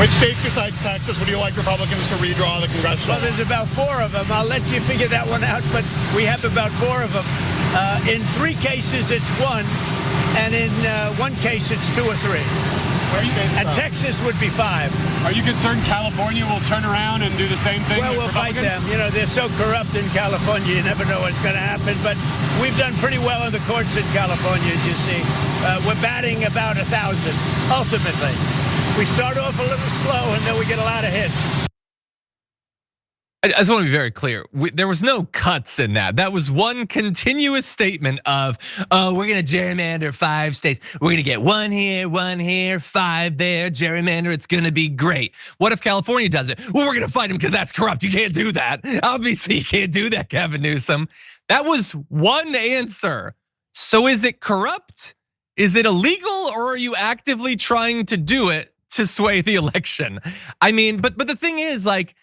Which states besides Texas would you like Republicans to redraw the congressional? Well, there's about 4 of them. I'll let you figure that one out, but we have about 4 of them. In 3 cases, it's 1, and in 1 case, it's 2 or 3. And Texas would be 5. Are you concerned California will turn around and do the same thing? Well, we'll fight them. You know, they're so corrupt in California, you never know what's going to happen. But we've done pretty well in the courts in California, as you see. We're batting about 1,000, ultimately. We start off a little slow, and then we get a lot of hits. I just want to be very clear. There was no cuts in that. That was one continuous statement of, oh, we're going to gerrymander 5 states. We're going to get 1 here, 5 there, gerrymander. It's going to be great. What if California does it? Well, we're going to fight them because that's corrupt. You can't do that. Obviously, you can't do that, Gavin Newsom. That was one answer. So is it corrupt? Is it illegal, or are you actively trying to do it to sway the election? I mean, but the thing is, like,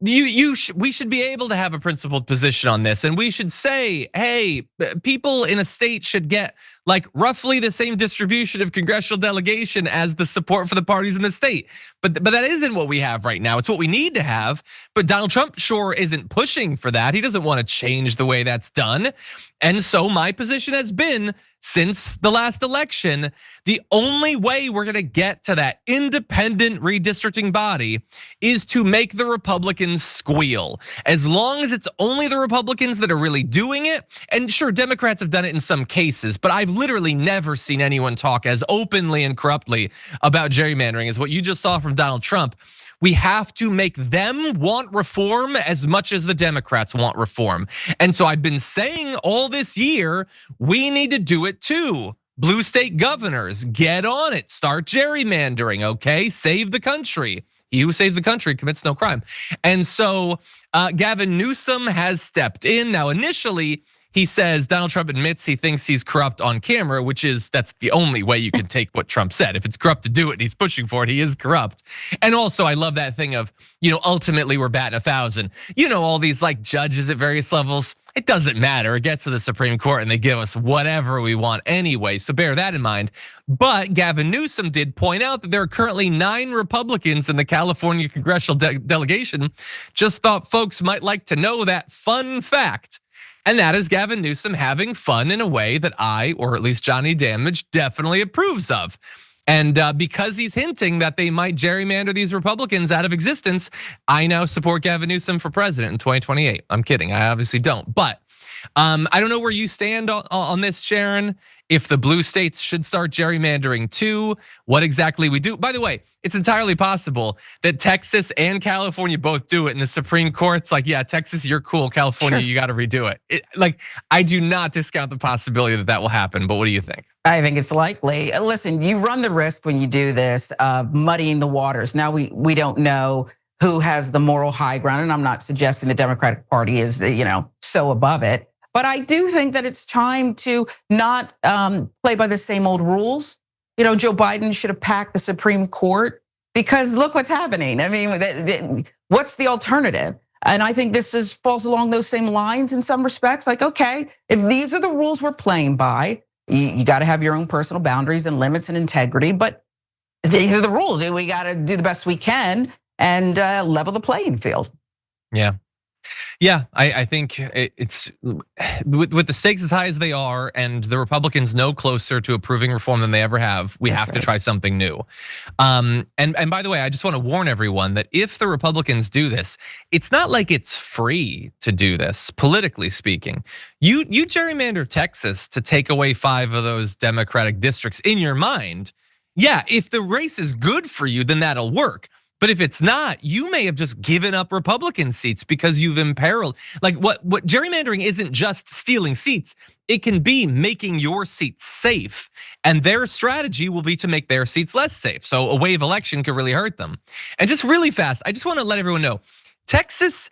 we should be able to have a principled position on this, and we should say, hey, people in a state should get like roughly the same distribution of congressional delegation as the support for the parties in the state. But that isn't what we have right now. It's what we need to have. But Donald Trump sure isn't pushing for that. He doesn't want to change the way that's done. And so my position has been, since the last election, the only way we're gonna get to that independent redistricting body is to make the Republicans squeal. As long as it's only the Republicans that are really doing it, and sure, Democrats have done it in some cases, but I've literally never seen anyone talk as openly and corruptly about gerrymandering as what you just saw from Donald Trump. We have to make them want reform as much as the Democrats want reform. And so I've been saying all this year, we need to do it too. Blue state governors, get on it, start gerrymandering, okay? Save the country. He who saves the country commits no crime. And so Gavin Newsom has stepped in. Now, initially, he says Donald Trump admits he thinks he's corrupt on camera, that's the only way you can take what Trump said. If it's corrupt to do it and he's pushing for it, he is corrupt. And also I love that thing of, ultimately we're batting 1,000. All these like judges at various levels, it doesn't matter. It gets to the Supreme Court and they give us whatever we want anyway. So bear that in mind. But Gavin Newsom did point out that there are currently 9 Republicans in the California congressional delegation. Just thought folks might like to know that fun fact. And that is Gavin Newsom having fun in a way that I, or at least Johnny Damage, definitely approves of. And because he's hinting that they might gerrymander these Republicans out of existence, I now support Gavin Newsom for president in 2028. I'm kidding, I obviously don't. But I don't know where you stand on this, Sharon. If the blue states should start gerrymandering too, what exactly we do. By the way, it's entirely possible that Texas and California both do it, and the Supreme Court's like, yeah, Texas, you're cool. California, sure, you got to redo it. I do not discount the possibility that will happen, but what do you think? I think it's likely. Listen, you run the risk when you do this of muddying the waters. Now we don't know who has the moral high ground, and I'm not suggesting the Democratic Party is so above it. But I do think that it's time to not play by the same old rules. Joe Biden should have packed the Supreme Court, because look what's happening. I mean, what's the alternative? And I think this falls along those same lines in some respects. Like, okay, if these are the rules we're playing by, you got to have your own personal boundaries and limits and integrity. But these are the rules. We got to do the best we can and level the playing field. Yeah, I think it's with the stakes as high as they are, and the Republicans no closer to approving reform than they ever have. We have to try something new. And by the way, I just want to warn everyone that if the Republicans do this, it's not like it's free to do this, politically speaking. You gerrymander Texas to take away 5 of those Democratic districts in your mind. Yeah, if the race is good for you, then that'll work. But if it's not, you may have just given up Republican seats because you've imperiled. Like what gerrymandering isn't just stealing seats. It can be making your seats safe. And their strategy will be to make their seats less safe. So a wave election could really hurt them. And just really fast, I just want to let everyone know, Texas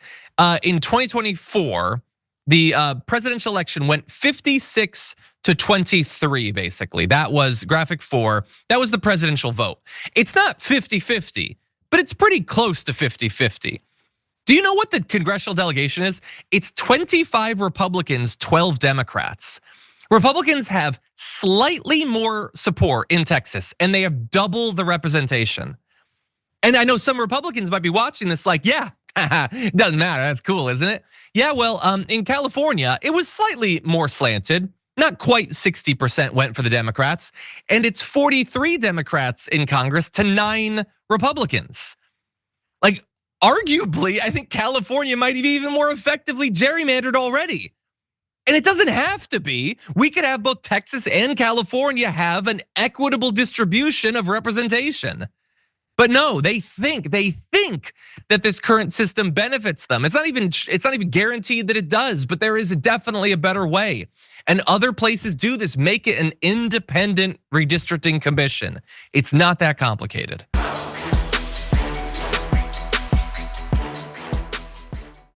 in 2024, the presidential election went 56 to 23, basically. That was graphic 4. That was the presidential vote. It's not 50-50. But it's pretty close to 50-50. Do you know what the congressional delegation is? It's 25 Republicans, 12 Democrats. Republicans have slightly more support in Texas, and they have double the representation. And I know some Republicans might be watching this like, yeah, it doesn't matter, that's cool, isn't it? Yeah, well, in California, it was slightly more slanted. Not quite 60% went for the Democrats, and it's 43 Democrats in Congress to 9 Republicans. Like, arguably, I think California might be even more effectively gerrymandered already. And it doesn't have to be. We could have both Texas and California have an equitable distribution of representation. But no, they think that this current system benefits them. It's not even guaranteed that it does, but there is definitely a better way. And other places do this, make it an independent redistricting commission. It's not that complicated.